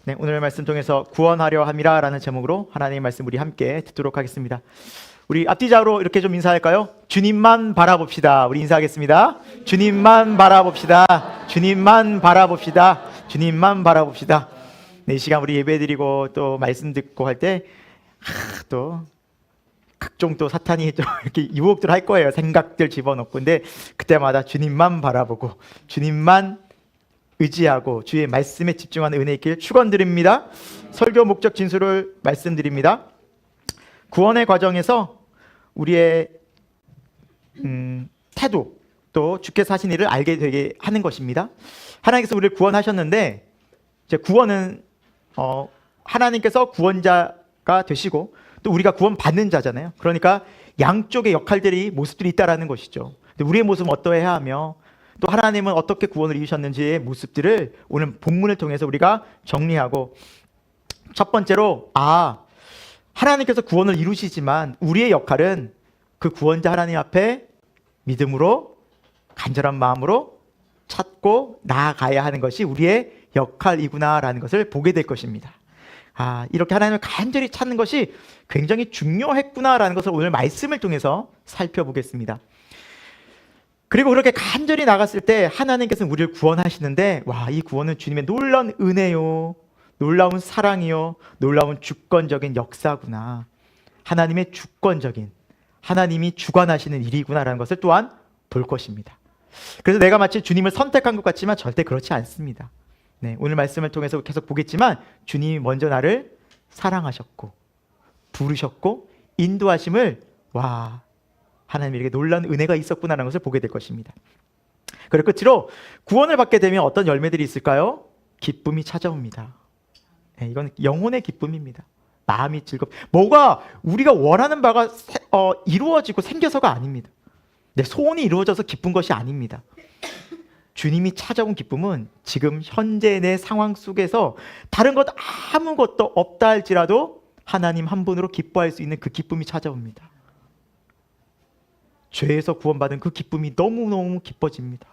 네, 오늘 말씀 통해서 구원하려 함이라 라는 제목으로 하나님의 말씀 우리 함께 듣도록 하겠습니다. 우리 앞뒤자로 이렇게 좀 인사할까요? 주님만 바라봅시다. 우리 인사하겠습니다. 주님만 바라봅시다. 주님만 바라봅시다. 주님만 바라봅시다. 네, 이 시간 우리 예배드리고 또 말씀 듣고 할 때 또 각종 또 사탄이 또 이렇게 유혹들 할 거예요. 생각들 집어넣고. 근데 그때마다 주님만 바라보고 주님만 의지하고 주의 말씀에 집중하는 은혜 있길 축원드립니다. 설교 목적 진술을 말씀드립니다. 구원의 과정에서 우리의 태도 또 주께서 하신 일을 알게 되게 하는 것입니다. 하나님께서 우리를 구원하셨는데 이제 구원은 하나님께서 구원자가 되시고 또 우리가 구원받는 자잖아요. 그러니까 양쪽의 역할들이 모습들이 있다라는 것이죠. 근데 우리의 모습은 어떠해야 하며 또 하나님은 어떻게 구원을 이루셨는지의 모습들을 오늘 본문을 통해서 우리가 정리하고, 첫 번째로 하나님께서 구원을 이루시지만 우리의 역할은 그 구원자 하나님 앞에 믿음으로 간절한 마음으로 찾고 나아가야 하는 것이 우리의 역할이구나라는 것을 보게 될 것입니다. 이렇게 하나님을 간절히 찾는 것이 굉장히 중요했구나라는 것을 오늘 말씀을 통해서 살펴보겠습니다. 그리고 그렇게 간절히 나갔을 때 하나님께서는 우리를 구원하시는데, 이 구원은 주님의 놀라운 은혜요, 놀라운 사랑이요, 놀라운 주권적인 역사구나. 하나님의 주권적인, 하나님이 주관하시는 일이구나라는 것을 또한 볼 것입니다. 그래서 내가 마치 주님을 선택한 것 같지만 절대 그렇지 않습니다. 네, 오늘 말씀을 통해서 계속 보겠지만 주님이 먼저 나를 사랑하셨고 부르셨고 인도하심을 하나님에게 놀라운 은혜가 있었구나라는 것을 보게 될 것입니다. 그리고 끝으로 구원을 받게 되면 어떤 열매들이 있을까요? 기쁨이 찾아옵니다. 네, 이건 영혼의 기쁨입니다. 마음이 뭐가 우리가 원하는 바가 이루어지고 생겨서가 아닙니다. 내 소원이 이루어져서 기쁜 것이 아닙니다. 주님이 찾아온 기쁨은 지금 현재 내 상황 속에서 다른 것 아무것도 없다 할지라도 하나님 한 분으로 기뻐할 수 있는 그 기쁨이 찾아옵니다. 죄에서 구원받은 그 기쁨이 너무너무 기뻐집니다.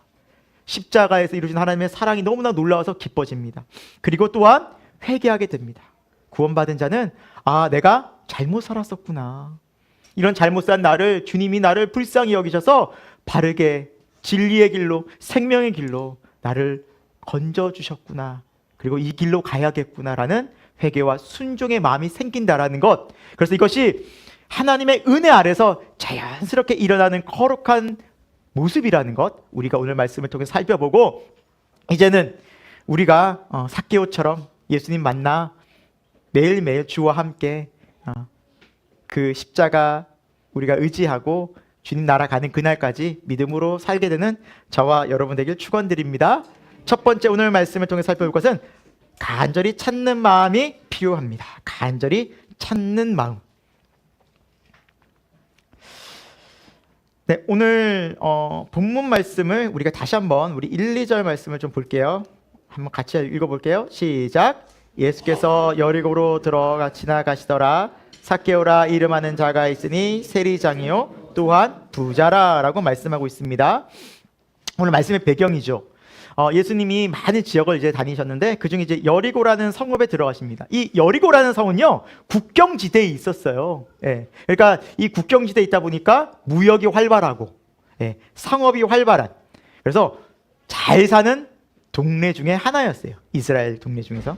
십자가에서 이루어진 하나님의 사랑이 너무나 놀라워서 기뻐집니다. 그리고 또한 회개하게 됩니다. 구원받은 자는 내가 잘못 살았었구나. 이런 잘못 산 나를 주님이 나를 불쌍히 여기셔서 바르게 진리의 길로 생명의 길로 나를 건져주셨구나. 그리고 이 길로 가야겠구나라는 회개와 순종의 마음이 생긴다라는 것. 그래서 이것이 하나님의 은혜 아래서 자연스럽게 일어나는 거룩한 모습이라는 것, 우리가 오늘 말씀을 통해 살펴보고, 이제는 우리가 삭개오처럼 예수님 만나 매일매일 주와 함께 그 십자가 우리가 의지하고 주님 나라 가는 그날까지 믿음으로 살게 되는 저와 여러분 되길 축원드립니다. 첫 번째 오늘 말씀을 통해 살펴볼 것은 간절히 찾는 마음이 필요합니다. 간절히 찾는 마음. 네, 오늘 본문 말씀을 우리가 다시 한번 우리 1, 2절 말씀을 좀 볼게요. 한번 같이 읽어볼게요. 시작. 예수께서 여리고로 들어가 지나가시더라. 삭개오라 이름하는 자가 있으니 세리장이요 또한 부자라 라고 말씀하고 있습니다. 오늘 말씀의 배경이죠. 예수님이 많은 지역을 이제 다니셨는데 그중에 이제 여리고라는 성읍에 들어가십니다. 이 여리고라는 성은요 국경지대에 있었어요. 그러니까 이 국경지대에 있다 보니까 무역이 활발하고 상업이 활발한, 그래서 잘 사는 동네 중에 하나였어요. 이스라엘 동네 중에서.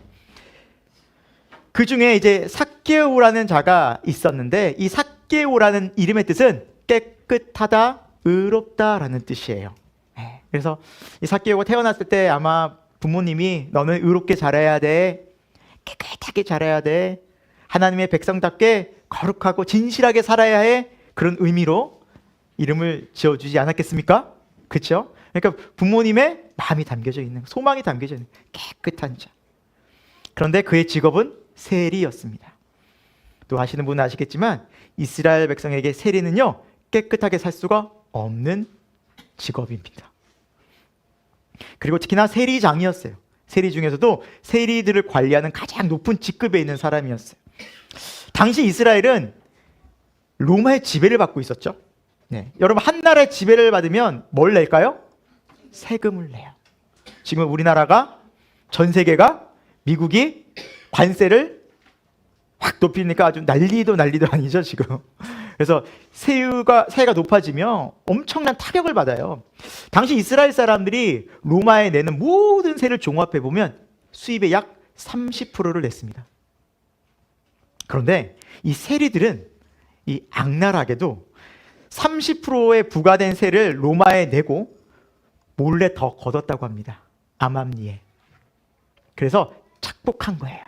그 중에 이제 삭개오라는 자가 있었는데, 이 삭개오라는 이름의 뜻은 깨끗하다, 의롭다라는 뜻이에요. 그래서 이 삭개오가 태어났을 때 아마 부모님이 너는 의롭게 자라야 돼, 깨끗하게 자라야 돼, 하나님의 백성답게 거룩하고 진실하게 살아야 해, 그런 의미로 이름을 지어주지 않았겠습니까? 그렇죠? 그러니까 부모님의 마음이 담겨져 있는, 소망이 담겨져 있는 깨끗한 자. 그런데 그의 직업은 세리였습니다. 또 아시는 분은 아시겠지만 이스라엘 백성에게 세리는요 깨끗하게 살 수가 없는 직업입니다. 그리고 특히나 세리장이었어요. 세리 중에서도 세리들을 관리하는 가장 높은 직급에 있는 사람이었어요. 당시 이스라엘은 로마의 지배를 받고 있었죠. 여러분, 한 나라의 지배를 받으면 뭘 낼까요? 세금을 내요. 지금 우리나라가 전 세계가 미국이 관세를 확 높이니까 아주 난리도 아니죠 지금. 그래서 세가 높아지면 엄청난 타격을 받아요. 당시 이스라엘 사람들이 로마에 내는 모든 세를 종합해 보면 수입의 약 30%를 냈습니다. 그런데 이 세리들은 이 악랄하게도 30%에 부과된 세를 로마에 내고 몰래 더 걷었다고 합니다. 암암리에. 그래서 착복한 거예요.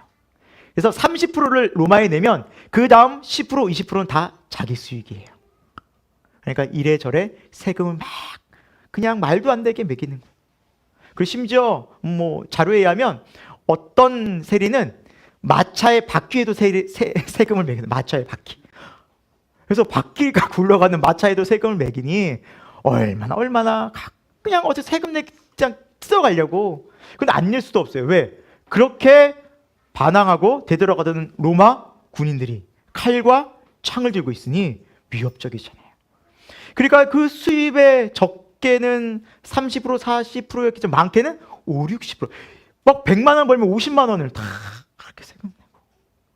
그래서 30%를 로마에 내면 그 다음 10%, 20%는 다 자기 수익이에요. 그러니까 이래저래 세금을 막 그냥 말도 안 되게 매기는 거예요. 그리고 심지어 뭐 자료에 의하면 어떤 세리는 마차의 바퀴에도 세금을 매기는, 마차의 바퀴. 그래서 바퀴가 굴러가는 마차에도 세금을 매기니 얼마나 그냥 어제 세금 내기 그냥 뜯어가려고. 근데 안 낼 수도 없어요. 왜? 그렇게 반항하고 되돌아가던 로마 군인들이 칼과 창을 들고 있으니 위협적이잖아요. 그러니까 그 수입의 적게는 30%, 40%였겠죠. 많게는 5, 60%. 막 100만 원 벌면 50만 원을 다 그렇게 세금 내고.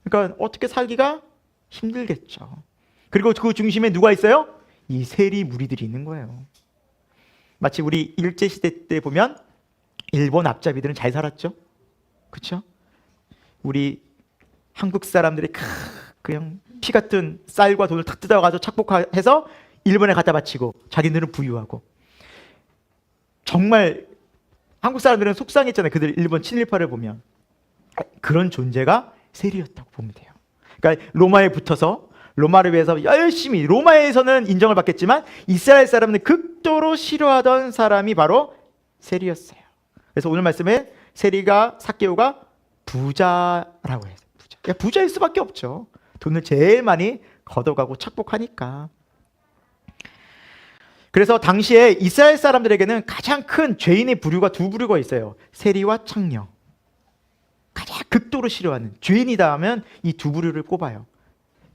그러니까 어떻게 살기가 힘들겠죠. 그리고 그 중심에 누가 있어요? 이 세리 무리들이 있는 거예요. 마치 우리 일제시대 때 보면 일본 앞잡이들은 잘 살았죠. 그렇죠? 우리 한국 사람들이 그냥 피 같은 쌀과 돈을 탁 뜯어가지고 착복해서 일본에 갖다 바치고 자기들은 부유하고. 정말 한국 사람들은 속상했잖아요. 그들 일본 친일파를 보면. 그런 존재가 세리였다고 보면 돼요. 그러니까 로마에 붙어서 로마를 위해서 열심히, 로마에서는 인정을 받겠지만 이스라엘 사람은 극도로 싫어하던 사람이 바로 세리였어요. 그래서 오늘 말씀에 세리가, 삭개오가 부자라고 해서 부자일 수밖에 없죠. 돈을 제일 많이 걷어가고 착복하니까. 그래서 당시에 이스라엘 사람들에게는 가장 큰 죄인의 부류가 두 부류가 있어요. 세리와 창녀. 가장 극도로 싫어하는 죄인이다 하면 이 두 부류를 꼽아요.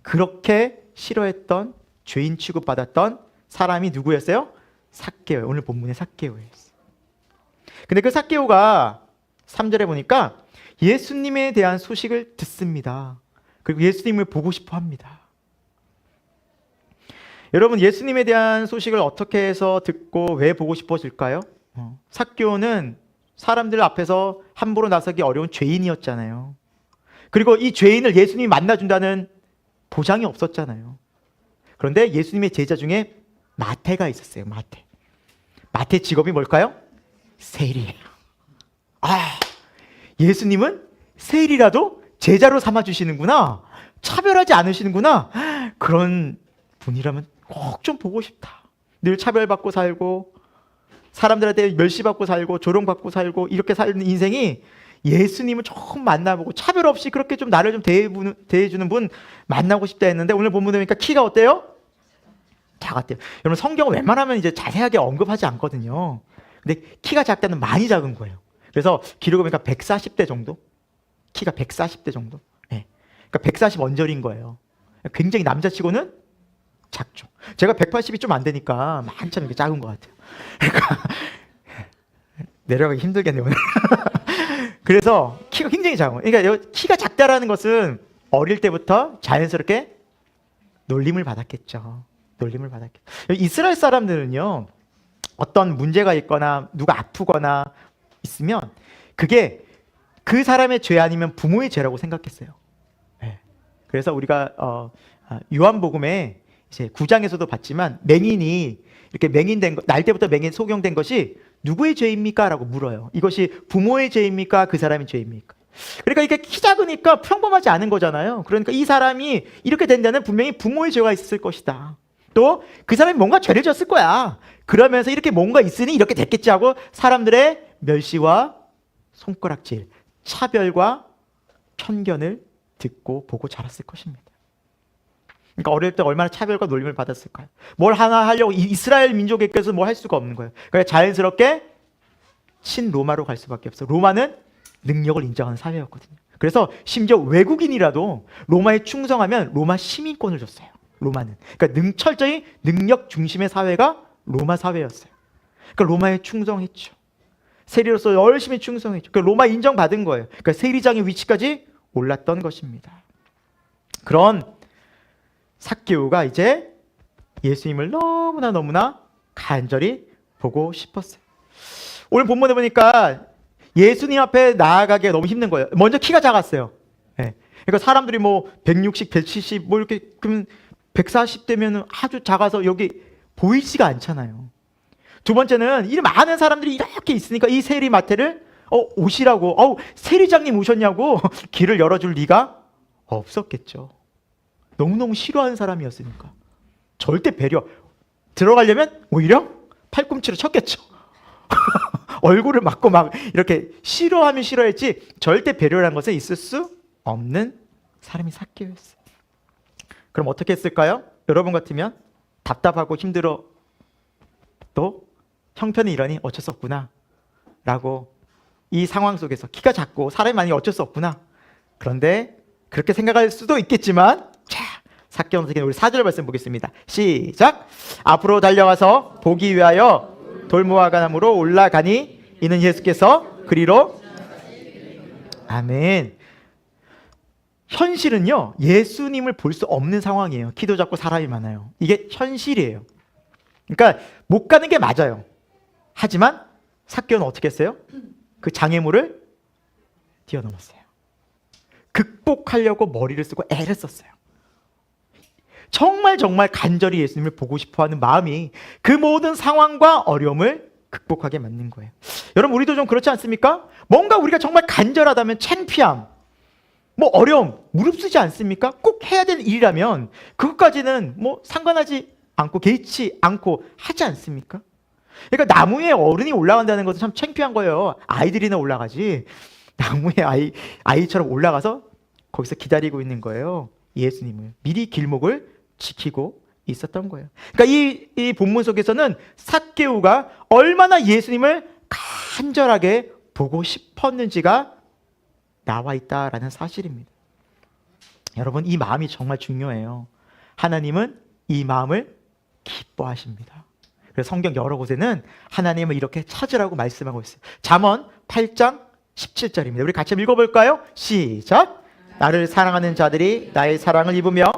그렇게 싫어했던, 죄인 취급받았던 사람이 누구였어요? 삭개오. 오늘 본문의 삭개오였어요. 근데 그 삭개오가 3절에 보니까 예수님에 대한 소식을 듣습니다. 그리고 예수님을 보고 싶어 합니다. 여러분, 예수님에 대한 소식을 어떻게 해서 듣고 왜 보고 싶어질까요? 삭개오는 사람들 앞에서 함부로 나서기 어려운 죄인이었잖아요. 그리고 이 죄인을 예수님이 만나준다는 보장이 없었잖아요. 그런데 예수님의 제자 중에 마태가 있었어요. 마태 직업이 뭘까요? 세리예요. 예수님은 세리라도 제자로 삼아주시는구나. 차별하지 않으시는구나. 그런 분이라면 꼭 좀 보고 싶다. 늘 차별받고 살고 사람들한테 멸시받고 살고 조롱받고 살고 이렇게 사는 인생이 예수님을 조금 만나보고 차별 없이 그렇게 좀 나를 좀 대해주는 분 만나고 싶다 했는데 오늘 본문에 보니까 키가 어때요? 작았대요. 여러분, 성경은 웬만하면 이제 자세하게 언급하지 않거든요. 근데 키가 작다는 많이 작은 거예요. 그래서 기록을 보니까 140대 정도? 키가 140대 정도? 네. 그러니까 140 언저리인 거예요. 굉장히 남자치고는 작죠. 제가 180이 좀 안 되니까 한참 이렇게 작은 것 같아요. 그러니까 내려가기 힘들겠네요. 그래서 키가 굉장히 작아요. 그러니까 키가 작다라는 것은 어릴 때부터 자연스럽게 놀림을 받았겠죠. 이스라엘 사람들은요, 어떤 문제가 있거나 누가 아프거나 있으면 그게 그 사람의 죄 아니면 부모의 죄라고 생각했어요. 네. 그래서 우리가 요한복음에 이제 9장에서도 봤지만 맹인이 이렇게 맹인된 것, 날 때부터 맹인 소경된 것이 누구의 죄입니까? 라고 물어요. 이것이 부모의 죄입니까? 그 사람의 죄입니까? 그러니까 이게 키 작으니까 평범하지 않은 거잖아요. 그러니까 이 사람이 이렇게 된 데는 분명히 부모의 죄가 있을 것이다. 또 그 사람이 뭔가 죄를 졌을 거야. 그러면서 이렇게 뭔가 있으니 이렇게 됐겠지 하고 사람들의 멸시와 손가락질, 차별과 편견을 듣고 보고 자랐을 것입니다. 그러니까 어릴 때 얼마나 차별과 놀림을 받았을까요? 뭘 하나 하려고 이스라엘 민족에게서 뭘 할 수가 없는 거예요. 그러니까 자연스럽게 친로마로 갈 수밖에 없어요. 로마는 능력을 인정하는 사회였거든요. 그래서 심지어 외국인이라도 로마에 충성하면 로마 시민권을 줬어요. 로마는. 그러니까 철저히 능력 중심의 사회가 로마 사회였어요. 그러니까 로마에 충성했죠. 세리로서 열심히 충성했죠. 그 로마 인정받은 거예요. 그러니까 세리장의 위치까지 올랐던 것입니다. 그런 삭개오가 이제 예수님을 너무나 간절히 보고 싶었어요. 오늘 본문에 보니까 예수님 앞에 나아가기가 너무 힘든 거예요. 먼저 키가 작았어요. 네. 그러니까 사람들이 뭐 160, 170, 뭐 이렇게 그러면 140 되면 아주 작아서 여기 보이지가 않잖아요. 두 번째는 이 많은 사람들이 이렇게 있으니까 이 세리 마태를 오시라고, 세리장님 오셨냐고 길을 열어줄 리가 없었겠죠. 너무너무 싫어하는 사람이었으니까. 절대 배려. 들어가려면 오히려 팔꿈치로 쳤겠죠. 얼굴을 맞고 막 이렇게 싫어하면 싫어했지 절대 배려라는 것은 있을 수 없는 사람이 삭개오였어요. 그럼 어떻게 했을까요? 여러분 같으면 답답하고 힘들어 또 형편이 이러니 어쩔 수 없구나 라고, 이 상황 속에서 키가 작고 사람이 많으니 어쩔 수 없구나, 그런데 그렇게 생각할 수도 있겠지만, 자, 삭개오 선생님 우리 4절 말씀 보겠습니다. 시작. 앞으로 달려가서 보기 위하여 돌무화과 나무로 올라가니 이는 예수께서 그리로. 아멘. 현실은요, 예수님을 볼 수 없는 상황이에요. 키도 작고 사람이 많아요. 이게 현실이에요. 그러니까 못 가는 게 맞아요. 하지만 삭개오는 어떻게 했어요? 그 장애물을 뛰어넘었어요. 극복하려고 머리를 쓰고 애를 썼어요. 정말 간절히 예수님을 보고 싶어하는 마음이 그 모든 상황과 어려움을 극복하게 만든 거예요. 여러분, 우리도 좀 그렇지 않습니까? 뭔가 우리가 정말 간절하다면 창피함, 뭐 어려움 무릅쓰지 않습니까? 꼭 해야 되는 일이라면 그것까지는 뭐 상관하지 않고 개의치 않고 하지 않습니까? 그러니까 나무에 어른이 올라간다는 것은 참 창피한 거예요. 아이들이나 올라가지, 나무에 아이처럼 올라가서 거기서 기다리고 있는 거예요. 예수님을 미리 길목을 지키고 있었던 거예요. 그러니까 이 본문 속에서는 삭개오가 얼마나 예수님을 간절하게 보고 싶었는지가 나와 있다라는 사실입니다. 여러분, 이 마음이 정말 중요해요. 하나님은 이 마음을 기뻐하십니다. 그래서 성경 여러 곳에는 하나님을 이렇게 찾으라고 말씀하고 있어요. 잠언 8장 17절입니다. 우리 같이 한번 읽어볼까요? 시작. 나를 사랑하는 자들이 나의 사랑을 입으며.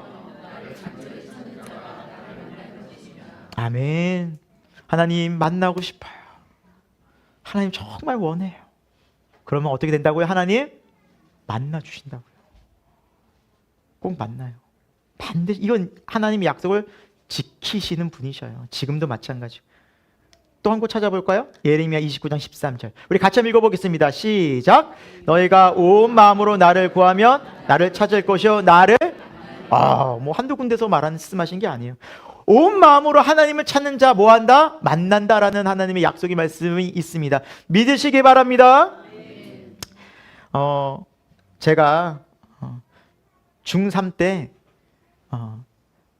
아멘. 하나님 만나고 싶어요. 하나님 정말 원해요. 그러면 어떻게 된다고요? 하나님 만나 주신다고요. 꼭 만나요. 반드시. 이건 하나님의 약속을 지키시는 분이셔요. 지금도 마찬가지고. 또 한 곳 찾아볼까요? 예레미야 29장 13절. 우리 같이 한번 읽어보겠습니다. 시작. 너희가 온 마음으로 나를 구하면 나를 찾을 것이요 나를, 뭐 한두 군데서 말씀하신 게 아니에요. 온 마음으로 하나님을 찾는 자 뭐한다? 만난다라는 하나님의 약속의 말씀이 있습니다. 믿으시기 바랍니다. 제가 중3 때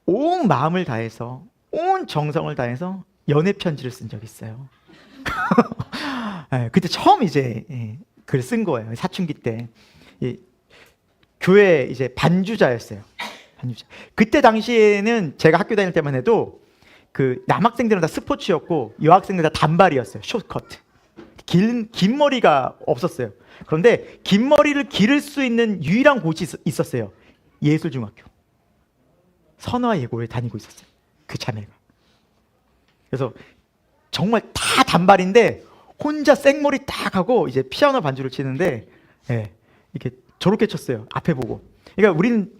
온 마음을 다해서, 온 정성을 다해서 연애 편지를 쓴 적이 있어요. 그때 처음 이제 글 쓴 거예요. 사춘기 때. 교회 이제 반주자였어요. 반주자. 그때 당시에는 제가 학교 다닐 때만 해도 그 남학생들은 다 스포츠였고 여학생들은 다 단발이었어요. 숏커트. 긴 머리가 없었어요. 그런데 긴 머리를 기를 수 있는 유일한 곳이 있었어요. 예술중학교. 선화예고에 다니고 있었어요. 그 자매가. 그래서 정말 다 단발인데 혼자 생머리 딱 하고 이제 피아노 반주를 치는데, 이렇게 저렇게 쳤어요. 앞에 보고. 그러니까 우리는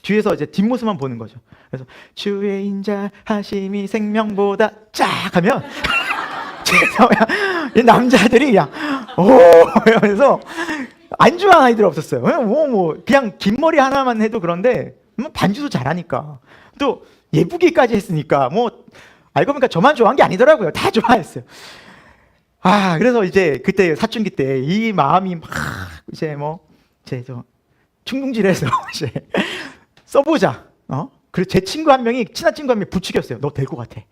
뒤에서 이제 뒷모습만 보는 거죠. 그래서 주의 인자 하심이 생명보다 쫙 하면 이 남자들이 그냥 이러면서 안 좋아하는 아이들 없었어요. 그냥 긴 머리 하나만 해도 그런데 반주도 잘하니까, 또 예쁘기까지 했으니까 알고 보니까 저만 좋아한 게 아니더라고요. 다 좋아했어요. 그래서 이제 그때 사춘기 때 이 마음이 막 이제 충동질해서 이제 써보자. 그래서 제 친구 한 명이, 친한 친구 한 명이 부추겼어요. 너 될 것 같아.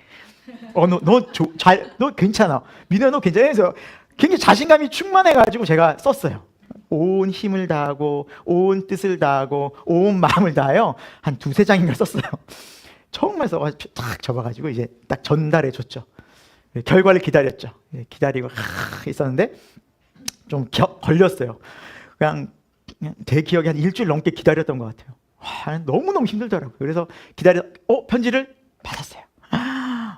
너 괜찮아. 민호야 너 괜찮아. 해서 굉장히 자신감이 충만해가지고 제가 썼어요. 온 힘을 다하고 온 뜻을 다하고 온 마음을 다하여 한 2-3장인가 썼어요. 정말 써가지고 딱 접어가지고 이제 딱 전달해 줬죠. 결과를 기다렸죠. 기다리고 있었는데 좀 걸렸어요. 그냥 제 기억에 한 일주일 넘게 기다렸던 것 같아요. 와, 너무너무 힘들더라고요. 그래서 편지를 받았어요.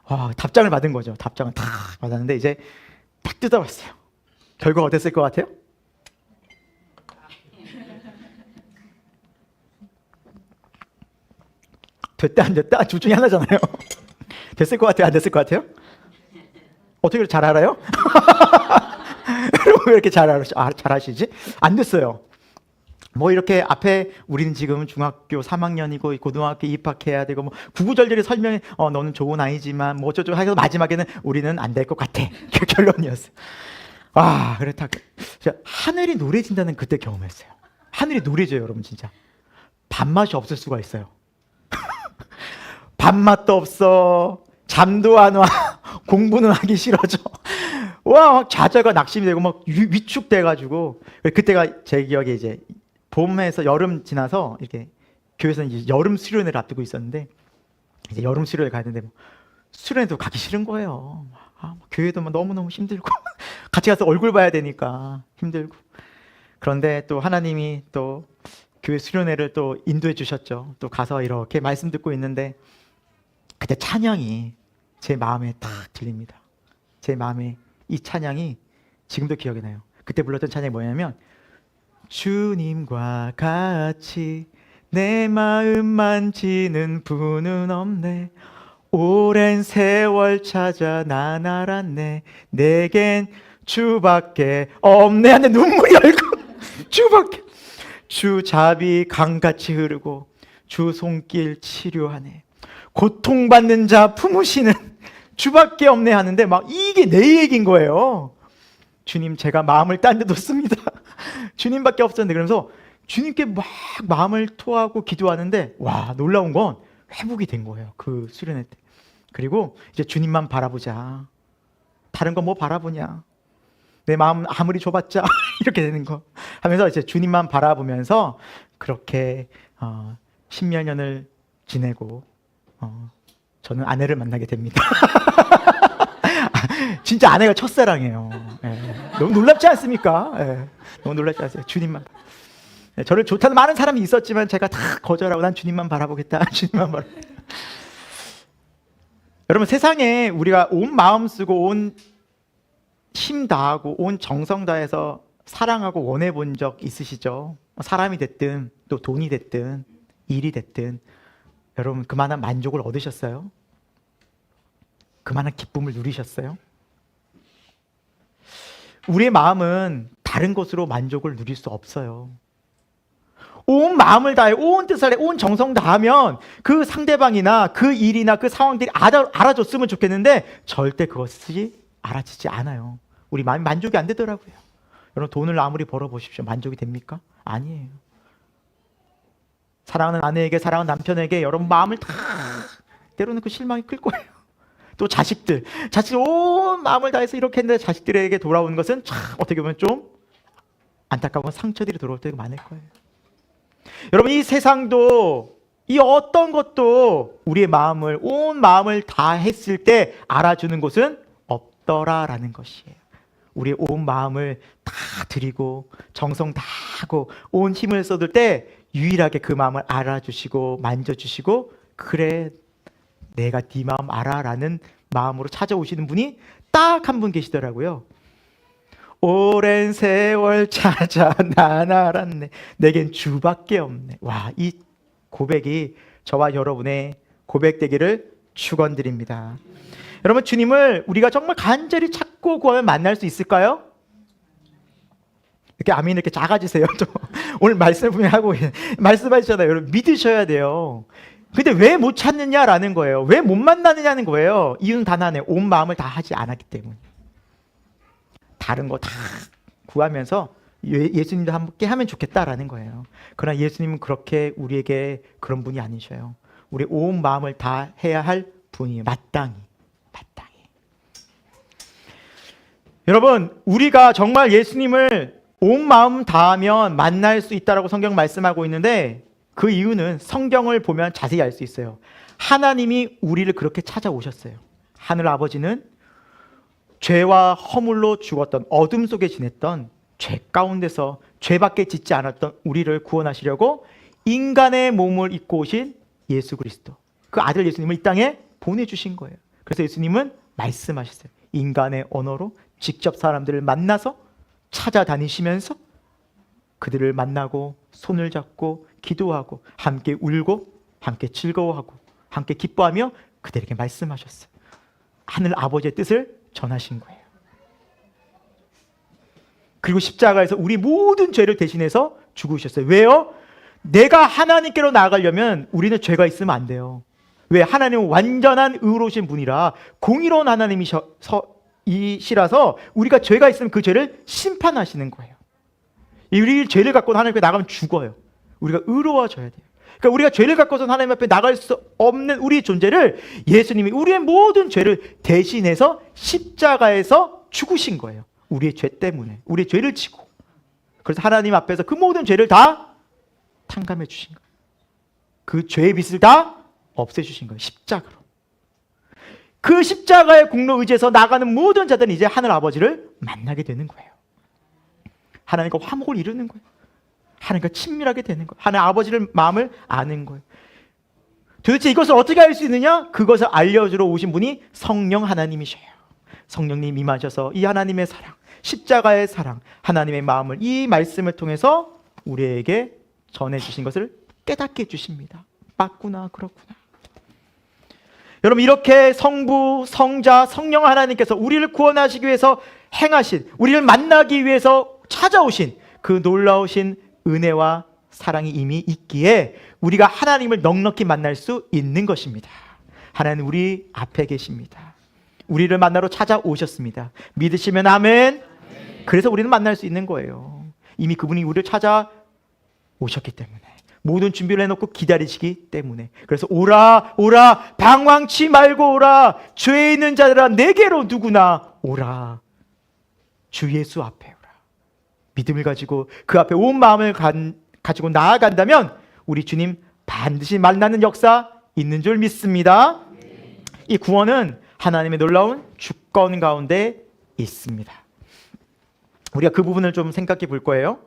와, 답장을 받은 거죠. 답장을 다 받았는데 이제 딱 뜯어봤어요. 결과가 어땠을 것 같아요? 됐다 안 됐다? 둘 중에 하나잖아요. 됐을 것 같아요? 안 됐을 것 같아요? 어떻게 잘 알아요? 여러분 왜 이렇게 잘 아시지? 안 됐어요. 뭐 이렇게 앞에 우리는 지금 중학교 3학년이고 고등학교 입학해야 되고 뭐 구구절절히 설명해 너는 좋은 아이지만 뭐 어쩌고 해서 마지막에는 우리는 안 될 것 같아. 결론이었어요. 와, 그렇다. 하늘이 노래진다는 그때 경험했어요. 하늘이 노래져요, 여러분 진짜. 밥맛이 없을 수가 있어요. 밥맛도 없어. 잠도 안 와. 공부는 하기 싫어져. 와, 막 좌절과 낙심이 되고 막 위축돼가지고 그때가 제 기억에 이제 봄에서 여름 지나서 이렇게 교회에서는 이제 여름 수련회를 앞두고 있었는데 이제 여름 수련회 가야 되는데 뭐 수련회도 가기 싫은 거예요. 교회도 막 너무너무 힘들고 같이 가서 얼굴 봐야 되니까 힘들고 그런데 또 하나님이 또 교회 수련회를 또 인도해 주셨죠. 또 가서 이렇게 말씀 듣고 있는데 그때 찬양이 제 마음에 딱 들립니다. 제 마음에 이 찬양이 지금도 기억이 나요. 그때 불렀던 찬양이 뭐냐면 주님과 같이 내 마음 만지는 분은 없네. 오랜 세월 찾아 난 알았네. 내겐 주밖에 없네. 하는데 눈물이 얼고 주밖에. 주 자비 강같이 흐르고 주 손길 치료하네. 고통받는 자 품으시는 주밖에 없네 하는데 막 이게 내 얘기인 거예요. 주님 제가 마음을 딴 데 뒀습니다. 주님밖에 없었는데 그러면서 주님께 막 마음을 토하고 기도하는데 와 놀라운 건 회복이 된 거예요. 그 수련회 때. 그리고 이제 주님만 바라보자. 다른 거 뭐 바라보냐. 내 마음 아무리 좁았자 이렇게 되는 거 하면서 이제 주님만 바라보면서 그렇게 10몇 년을 지내고 저는 아내를 만나게 됩니다. 진짜 아내가 첫사랑이에요. 너무 놀랍지 않습니까? 너무 놀랍지 않습니까? 주님만. 저를 좋다는 많은 사람이 있었지만 제가 다 거절하고 난 주님만 바라보겠다. 주님만 바라보겠다. 여러분 세상에 우리가 온 마음 쓰고 온 힘 다하고 온 정성 다해서 사랑하고 원해 본 적 있으시죠? 사람이 됐든 또 돈이 됐든 일이 됐든 여러분 그만한 만족을 얻으셨어요? 그만한 기쁨을 누리셨어요? 우리의 마음은 다른 것으로 만족을 누릴 수 없어요. 온 마음을 다해 온 뜻을 다해 온 정성 다하면 그 상대방이나 그 일이나 그 상황들이 알아줬으면 좋겠는데 절대 그것이 알아지지 않아요. 우리 마음이 만족이 안 되더라고요. 여러분 돈을 아무리 벌어보십시오. 만족이 됩니까? 아니에요. 사랑하는 아내에게 사랑하는 남편에게 여러분 마음을 다 때로는 그 실망이 클 거예요. 또 자식들 온 마음을 다해서 이렇게 했는데 자식들에게 돌아오는 것은 참 어떻게 보면 좀 안타까운 상처들이 돌아올 때가 많을 거예요. 여러분 이 세상도 이 어떤 것도 우리의 마음을 온 마음을 다 했을 때 알아주는 곳은 없더라라는 것이에요. 우리의 온 마음을 다 드리고 정성 다 하고 온 힘을 쏟을 때 유일하게 그 마음을 알아주시고 만져주시고 그래 내가 네 마음 알아라는 마음으로 찾아오시는 분이 딱 한 분 계시더라고요. 오랜 세월 찾아 난 알았네. 내겐 주밖에 없네. 와, 이 고백이 저와 여러분의 고백되기를 축원드립니다. 여러분 주님을 우리가 정말 간절히 찾고 구하면 만날 수 있을까요? 이렇게 아멘 이렇게 작아지세요. 오늘 말씀을 분명히 하고 말씀하시잖아요. 여러분 믿으셔야 돼요. 근데 왜 못 찾느냐라는 거예요. 왜 못 만나느냐는 거예요. 이유는 단 하나예요. 온 마음을 다 하지 않았기 때문에. 다른 거 다 구하면서 예수님도 함께 하면 좋겠다라는 거예요. 그러나 예수님은 그렇게 우리에게 그런 분이 아니셔요. 우리 온 마음을 다 해야 할 분이에요. 마땅히. 여러분 우리가 정말 예수님을 온 마음 다하면 만날 수 있다라고 성경 말씀하고 있는데 그 이유는 성경을 보면 자세히 알 수 있어요. 하나님이 우리를 그렇게 찾아오셨어요. 하늘 아버지는 죄와 허물로 죽었던, 어둠 속에 지냈던, 죄 가운데서 죄밖에 짓지 않았던 우리를 구원하시려고 인간의 몸을 입고 오신 예수 그리스도, 그 아들 예수님을 이 땅에 보내주신 거예요. 그래서 예수님은 말씀하셨어요. 인간의 언어로 직접 사람들을 만나서 찾아다니시면서 그들을 만나고 손을 잡고 기도하고 함께 울고 함께 즐거워하고 함께 기뻐하며 그들에게 말씀하셨어요. 하늘 아버지의 뜻을 전하신 거예요. 그리고 십자가에서 우리 모든 죄를 대신해서 죽으셨어요. 왜요? 내가 하나님께로 나아가려면 우리는 죄가 있으면 안 돼요. 왜? 하나님은 완전한 의로우신 분이라 공의로운 하나님이시라서 우리가 죄가 있으면 그 죄를 심판하시는 거예요. 우리 죄를 갖고 하나님 앞에 나가면 죽어요. 우리가 의로워져야 돼요. 그러니까 우리가 죄를 갖고서 하나님 앞에 나갈 수 없는 우리 존재를 예수님이 우리의 모든 죄를 대신해서 십자가에서 죽으신 거예요. 우리의 죄 때문에, 우리의 죄를 지고. 그래서 하나님 앞에서 그 모든 죄를 다 탕감해 주신 거예요. 그 죄의 빚을 다 없애주신 거예요. 십자가로. 그 십자가의 공로 의지해서 나가는 모든 자들은 이제 하늘 아버지를 만나게 되는 거예요. 하나님과 화목을 이루는 거예요. 하나님과 친밀하게 되는 거예요. 하나님 아버지를 마음을 아는 거예요. 도대체 이것을 어떻게 알 수 있느냐? 그것을 알려주러 오신 분이 성령 하나님이셔요. 성령님 임하셔서 이 하나님의 사랑, 십자가의 사랑, 하나님의 마음을 이 말씀을 통해서 우리에게 전해주신 것을 깨닫게 해주십니다. 맞구나, 그렇구나. 여러분, 이렇게 성부, 성자, 성령 하나님께서 우리를 구원하시기 위해서 행하신, 우리를 만나기 위해서 찾아오신 그 놀라우신 은혜와 사랑이 이미 있기에 우리가 하나님을 넉넉히 만날 수 있는 것입니다. 하나님 우리 앞에 계십니다. 우리를 만나러 찾아오셨습니다. 믿으시면 아멘. 그래서 우리는 만날 수 있는 거예요. 이미 그분이 우리를 찾아오셨기 때문에, 모든 준비를 해놓고 기다리시기 때문에. 그래서 오라 오라, 방황치 말고 오라, 죄에 있는 자들아 내게로 누구나 오라. 주 예수 앞에 오라. 믿음을 가지고 그 앞에 온 마음을 가지고 나아간다면 우리 주님 반드시 만나는 역사 있는 줄 믿습니다. 이 구원은 하나님의 놀라운 주권 가운데 있습니다. 우리가 그 부분을 좀 생각해 볼 거예요.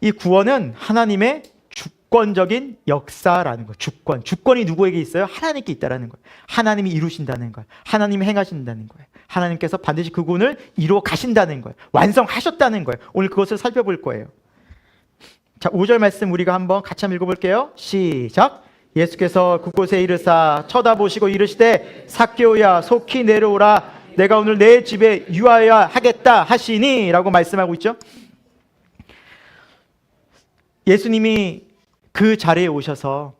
이 구원은 하나님의 주권적인 역사라는 거예요. 주권이 누구에게 있어요? 하나님께 있다라는 거예요. 하나님이 이루신다는 거예요. 하나님이 행하신다는 거예요. 하나님께서 반드시 그 구원을 이루어 가신다는 거예요. 완성하셨다는 거예요. 오늘 그것을 살펴볼 거예요. 자, 5절 말씀 우리가 한번 같이 한번 읽어볼게요. 시작. 예수께서 그곳에 이르사 쳐다보시고 이르시되 삭개오야 속히 내려오라, 내가 오늘 내 집에 유하여야 하겠다 하시니 라고 말씀하고 있죠. 예수님이 그 자리에 오셔서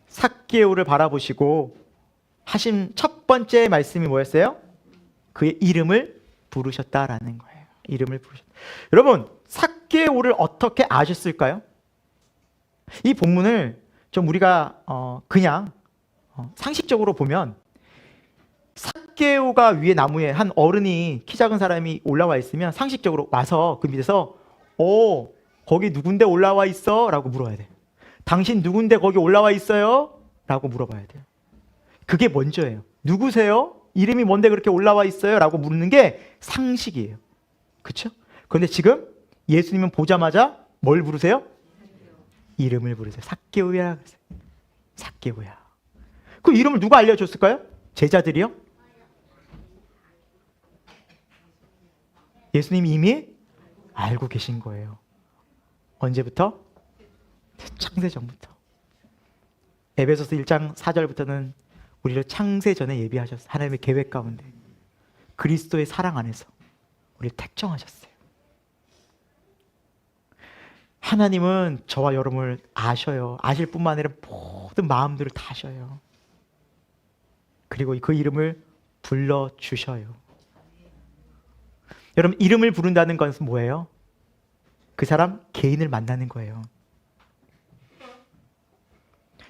삭개오를 바라보시고 하신 첫 번째 말씀이 뭐였어요? 그의 이름을 부르셨다라는 거예요. 이름을 부르셨다. 여러분, 삭개오를 어떻게 아셨을까요? 이 본문을 좀 우리가 그냥 상식적으로 보면 삭개오가 위에 나무에 한 어른이, 키 작은 사람이 올라와 있으면 상식적으로 와서 그 밑에서 거기 누군데 올라와 있어? 라고 물어야 돼요. 당신 누군데 거기 올라와 있어요? 라고 물어봐야 돼요. 그게 먼저예요. 누구세요? 이름이 뭔데 그렇게 올라와 있어요? 라고 묻는 게 상식이에요. 그렇죠? 그런데 지금 예수님은 보자마자 뭘 부르세요? 이름을 부르세요. 삭개오야. 삭개오야. 그 이름을 누가 알려줬을까요? 제자들이요? 예수님이 이미 알고 계신 거예요. 언제부터? 창세전부터. 에베소서 1장 4절부터는 우리를 창세전에 예비하셨어요. 하나님의 계획 가운데 그리스도의 사랑 안에서 우리를 택정하셨어요. 하나님은 저와 여러분을 아셔요. 아실 뿐만 아니라 모든 마음들을 다 아셔요. 그리고 그 이름을 불러주셔요. 여러분, 이름을 부른다는 것은 뭐예요? 그 사람 개인을 만나는 거예요.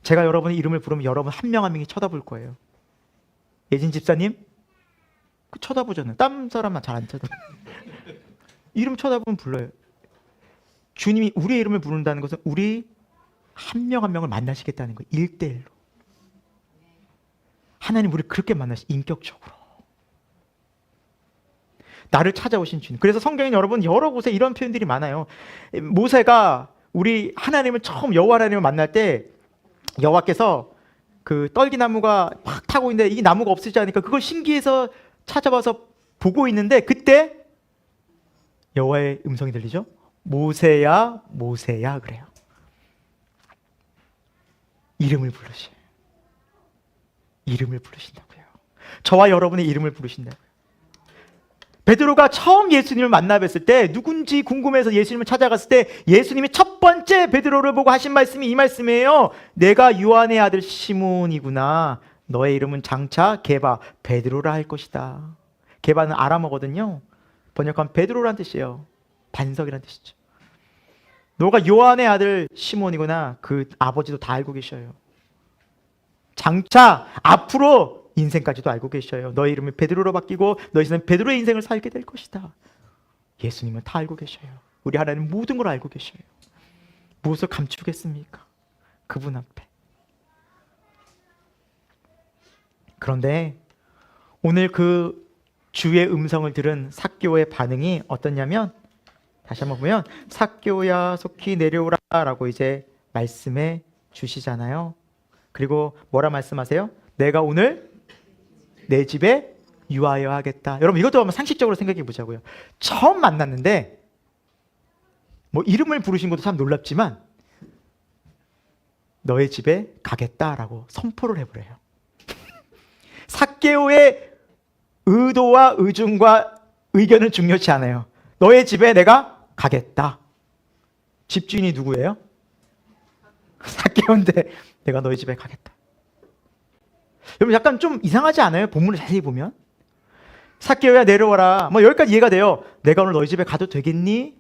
제가 여러분의 이름을 부르면 여러분 한 명 한 명이 쳐다볼 거예요. 예진 집사님? 쳐다보잖아요. 딴 사람만 잘 안 쳐다봐요. 이름 쳐다보면 불러요. 주님이 우리의 이름을 부른다는 것은 우리 한 명 한 명을 만나시겠다는 거예요. 1대1로. 하나님 우리를 그렇게 만나시, 인격적으로. 나를 찾아오신 주님. 그래서 성경에 여러분 여러 곳에 이런 표현들이 많아요. 모세가 우리 하나님을 처음 여호와 하나님을 만날 때 여호와께서 그 떨기나무가 막 타고 있는데 이 나무가 없어지지 않으니까 그걸 신기해서 찾아봐서 보고 있는데 그때 여호와의 음성이 들리죠. 모세야 모세야 그래요. 이름을 부르시. 이름을 부르신다고요. 저와 여러분의 이름을 부르신다고요. 베드로가 처음 예수님을 만나 뵀을 때 누군지 궁금해서 예수님을 찾아갔을 때 예수님이 첫 번째 베드로를 보고 하신 말씀이 이 말씀이에요. 내가 요한의 아들 시몬이구나. 너의 이름은 장차 게바 베드로라 할 것이다. 게바는 아람어거든요. 번역하면 베드로란 뜻이에요. 반석이란 뜻이죠. 너가 요한의 아들 시몬이구나. 그 아버지도 다 알고 계셔요. 장차 앞으로 인생까지도 알고 계셔요. 너의 이름이 베드로로 바뀌고 너희는 베드로의 인생을 살게 될 것이다. 예수님은 다 알고 계셔요. 우리 하나님 모든 걸 알고 계셔요. 무엇을 감추겠습니까? 그분 앞에. 그런데 오늘 그 주의 음성을 들은 삭개오의 반응이 어떻냐면 다시 한번 보면 삭개오야 속히 내려오라 라고 이제 말씀해 주시잖아요. 그리고 뭐라 말씀하세요? 내가 오늘 내 집에 유하여 하겠다. 여러분 이것도 한번 상식적으로 생각해 보자고요. 처음 만났는데 뭐 이름을 부르신 것도 참 놀랍지만 너의 집에 가겠다라고 선포를 해버려요. 삭개오의 의도와 의중과 의견은 중요치 않아요. 너의 집에 내가 가겠다. 집주인이 누구예요? 삭개오인데 내가 너희 집에 가겠다. 여러분 약간 좀 이상하지 않아요? 본문을 자세히 보면 삭개오야 내려와라. 뭐 여기까지 이해가 돼요. 내가 오늘 너희 집에 가도 되겠니?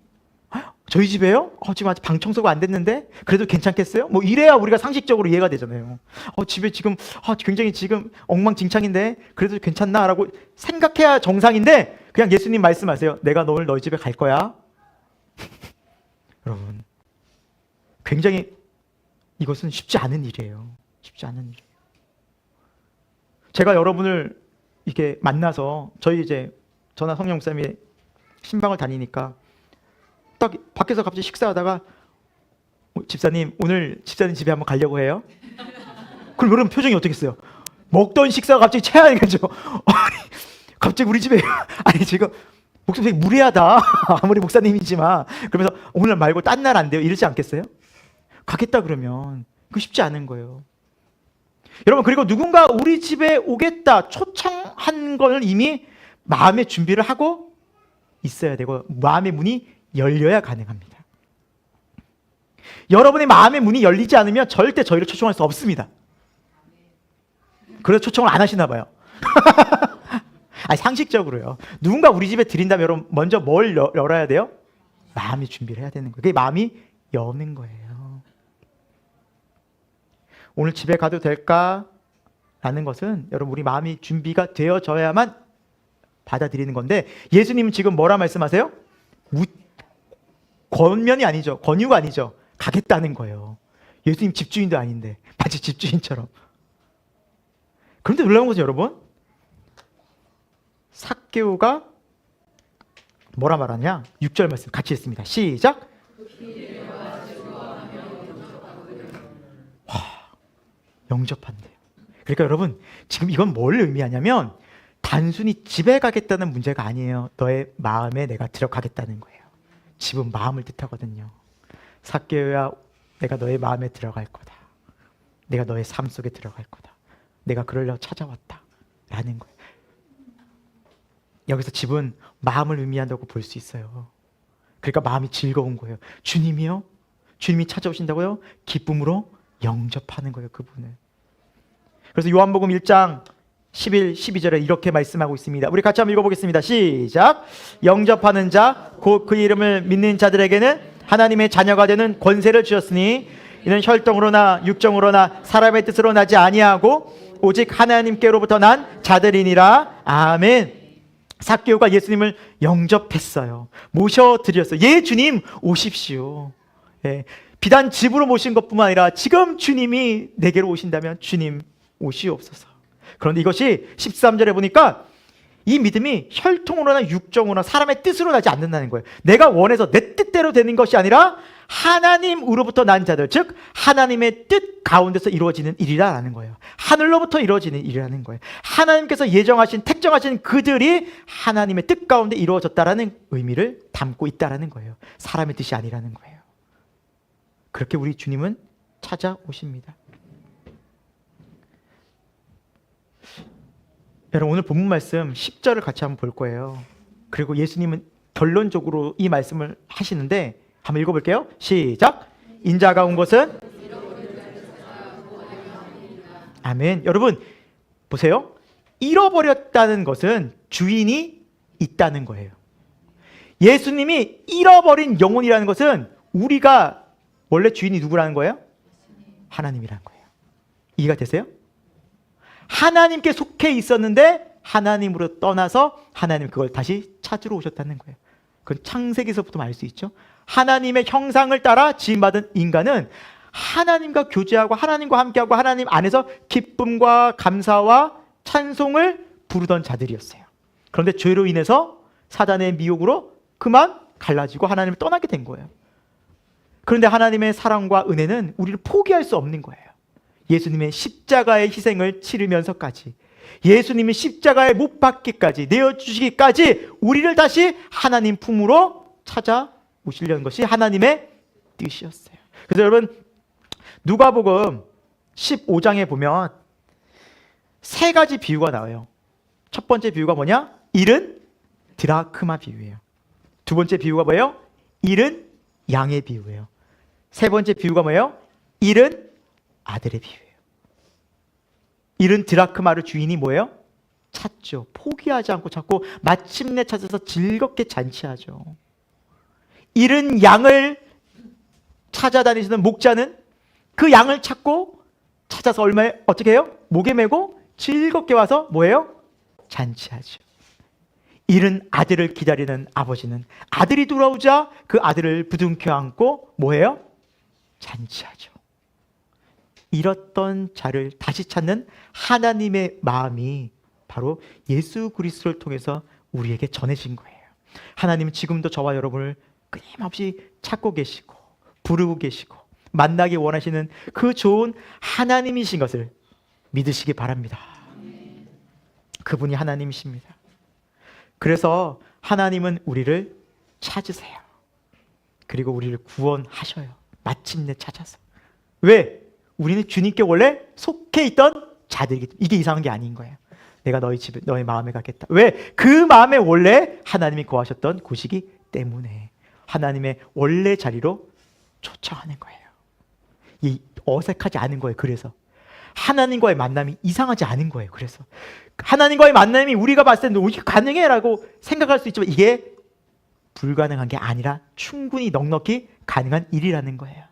저희 집에요? 지금 아직 방 청소가 안 됐는데 그래도 괜찮겠어요? 뭐 이래야 우리가 상식적으로 이해가 되잖아요. 집에 지금 굉장히 지금 엉망진창인데 그래도 괜찮나? 라고 생각해야 정상인데 그냥 예수님 말씀하세요. 내가 오늘 너희 집에 갈 거야. 여러분 굉장히 이것은 쉽지 않은 일이에요. 쉽지 않은 일이에요. 제가 여러분을 이렇게 만나서 저희 이제 저나 성령 목사님이 신방을 다니니까 딱 밖에서 갑자기 식사하다가 집사님 오늘 집사님 집에 한번 가려고 해요. 그럼 여러분 표정이 어떻겠어요? 먹던 식사가 갑자기 체하해가지고 갑자기 우리 집에 아니 지금 목사님 되게 무례하다. 아무리 목사님이지만 그러면서 오늘 말고 딴 날 안 돼요? 이러지 않겠어요? 가겠다 그러면 그거 쉽지 않은 거예요. 여러분 그리고 누군가 우리 집에 오겠다 초청한 걸 이미 마음의 준비를 하고 있어야 되고 마음의 문이 열려야 가능합니다. 여러분의 마음의 문이 열리지 않으면 절대 저희를 초청할 수 없습니다. 그래서 초청을 안 하시나 봐요. 아니 상식적으로요. 누군가 우리 집에 들인다면 여러분 먼저 뭘 열어야 돼요? 마음이 준비를 해야 되는 거예요. 그게 마음이 여는 거예요. 오늘 집에 가도 될까? 라는 것은 여러분 우리 마음이 준비가 되어져야만 받아들이는 건데 예수님은 지금 뭐라 말씀하세요? 권면이 아니죠. 권유가 아니죠. 가겠다는 거예요. 예수님 집주인도 아닌데 마치 집주인처럼. 그런데 놀라운 것은 여러분 삭개오가 뭐라 말하냐? 6절 말씀 같이 했습니다. 시작. 영접한대요. 그러니까 여러분 지금 이건 뭘 의미하냐면 단순히 집에 가겠다는 문제가 아니에요. 너의 마음에 내가 들어가겠다는 거예요. 집은 마음을 뜻하거든요. 삭개오야 내가 너의 마음에 들어갈 거다. 내가 너의 삶 속에 들어갈 거다. 내가 그러려고 찾아왔다 라는 거예요. 여기서 집은 마음을 의미한다고 볼 수 있어요. 그러니까 마음이 즐거운 거예요. 주님이요? 주님이 찾아오신다고요? 기쁨으로 영접하는 거예요. 그분을. 그래서 요한복음 1장 11, 12절에 이렇게 말씀하고 있습니다. 우리 같이 한번 읽어보겠습니다. 시작. 영접하는 자 곧 그 이름을 믿는 자들에게는 하나님의 자녀가 되는 권세를 주셨으니 이는 혈통으로나 육정으로나 사람의 뜻으로 나지 아니하고 오직 하나님께로부터 난 자들이니라. 아멘. 삭개오가 예수님을 영접했어요. 모셔드렸어요. 예 주님 오십시오. 예. 비단 집으로 모신 것뿐만 아니라 지금 주님이 내게로 오신다면 주님 오시옵소서. 그런데 이것이 13절에 보니까 이 믿음이 혈통으로나 육정으로나 사람의 뜻으로 나지 않는다는 거예요. 내가 원해서 내 뜻대로 되는 것이 아니라 하나님으로부터 난 자들, 즉 하나님의 뜻 가운데서 이루어지는 일이라는 거예요. 하늘로부터 이루어지는 일이라는 거예요. 하나님께서 예정하신, 택정하신 그들이 하나님의 뜻 가운데 이루어졌다라는 의미를 담고 있다라는 거예요. 사람의 뜻이 아니라는 거예요. 그렇게 우리 주님은 찾아오십니다. 여러분, 오늘 본문 말씀 10절을 같이 한번 볼 거예요. 그리고 예수님은 결론적으로 이 말씀을 하시는데 한번 읽어볼게요. 시작. 인자가 온 것은 아멘. 여러분 보세요. 잃어버렸다는 것은 주인이 있다는 거예요. 예수님이 잃어버린 영혼이라는 것은 우리가 원래 주인이 누구라는 거예요? 하나님이라는 거예요. 이해가 되세요? 하나님께 속해 있었는데 하나님으로 떠나서 하나님 그걸 다시 찾으러 오셨다는 거예요. 그건 창세기에서부터 알 수 있죠. 하나님의 형상을 따라 지음받은 인간은 하나님과 교제하고 하나님과 함께하고 하나님 안에서 기쁨과 감사와 찬송을 부르던 자들이었어요. 그런데 죄로 인해서 사단의 미혹으로 그만 갈라지고 하나님을 떠나게 된 거예요. 그런데 하나님의 사랑과 은혜는 우리를 포기할 수 없는 거예요. 예수님의 십자가의 희생을 치르면서까지, 예수님이 십자가에 못 박기까지, 내어주시기까지 우리를 다시 하나님 품으로 찾아오시려는 것이 하나님의 뜻이었어요. 그래서 여러분 누가복음 15장에 보면 세 가지 비유가 나와요. 첫 번째 비유가 뭐냐? 잃은 드라크마 비유예요. 두 번째 비유가 뭐예요? 잃은 양의 비유예요. 세 번째 비유가 뭐예요? 잃은 아들의 비유예요. 잃은 드라크마를 주인이 뭐예요? 찾죠. 포기하지 않고 찾고 마침내 찾아서 즐겁게 잔치하죠. 잃은 양을 찾아다니시는 목자는 그 양을 찾고 찾아서 얼마에 어떻게 해요? 목에 메고 즐겁게 와서 뭐예요? 잔치하죠. 잃은 아들을 기다리는 아버지는 아들이 돌아오자 그 아들을 부둥켜 안고 뭐예요? 잔치하죠. 잃었던 자를 다시 찾는 하나님의 마음이 바로 예수 그리스도를 통해서 우리에게 전해진 거예요. 하나님은 지금도 저와 여러분을 끊임없이 찾고 계시고 부르고 계시고 만나기 원하시는 그 좋은 하나님이신 것을 믿으시기 바랍니다. 그분이 하나님이십니다. 그래서 하나님은 우리를 찾으세요. 그리고 우리를 구원하셔요. 마침내 찾아서. 왜? 우리는 주님께 원래 속해 있던 자들이기 때문에. 이게 이상한 게 아닌 거예요. 내가 너희 집에 너희 마음에 가겠다. 왜? 그 마음에 원래 하나님이 거하셨던 곳이기 때문에 하나님의 원래 자리로 초청하는 거예요. 이 어색하지 않은 거예요. 그래서 하나님과의 만남이 이상하지 않은 거예요. 그래서 하나님과의 만남이 우리가 봤을 때 이게 가능해? 라고 생각할 수 있지만 이게 불가능한 게 아니라 충분히 넉넉히 가능한 일이라는 거예요.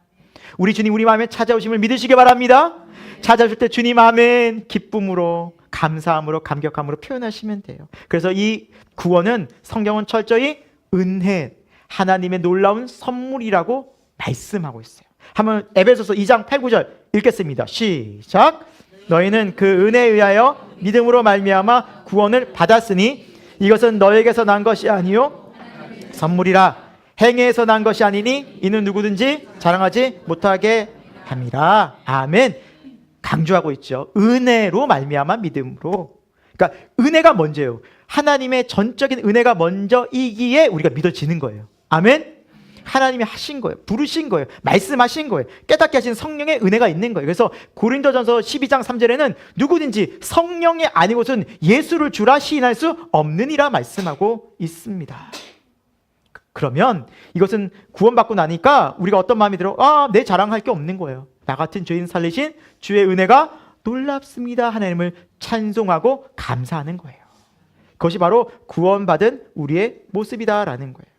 우리 주님 우리 마음에 찾아오심을 믿으시기 바랍니다. 찾아오실 때 주님 아멘 기쁨으로 감사함으로 감격함으로 표현하시면 돼요. 그래서 이 구원은 성경은 철저히 은혜, 하나님의 놀라운 선물이라고 말씀하고 있어요. 한번 에베소서 2장 8, 9절 읽겠습니다. 시작. 너희는 그 은혜에 의하여 믿음으로 말미암아 구원을 받았으니 이것은 너에게서 난 것이 아니요 선물이라. 행위에서 난 것이 아니니 이는 누구든지 자랑하지 못하게 함이라. 아멘. 강조하고 있죠. 은혜로 말미암아 믿음으로. 그러니까 은혜가 먼저예요. 하나님의 전적인 은혜가 먼저이기에 우리가 믿어지는 거예요. 아멘. 하나님이 하신 거예요. 부르신 거예요. 말씀하신 거예요. 깨닫게 하신 성령의 은혜가 있는 거예요. 그래서 고린도전서 12장 3절에는 누구든지 성령이 아니고선 예수를 주라 시인할 수 없느니라 말씀하고 있습니다. 그러면 이것은 구원받고 나니까 우리가 어떤 마음이 들어? 내 자랑할 게 없는 거예요. 나 같은 죄인 살리신 주의 은혜가 놀랍습니다. 하나님을 찬송하고 감사하는 거예요. 그것이 바로 구원받은 우리의 모습이다라는 거예요.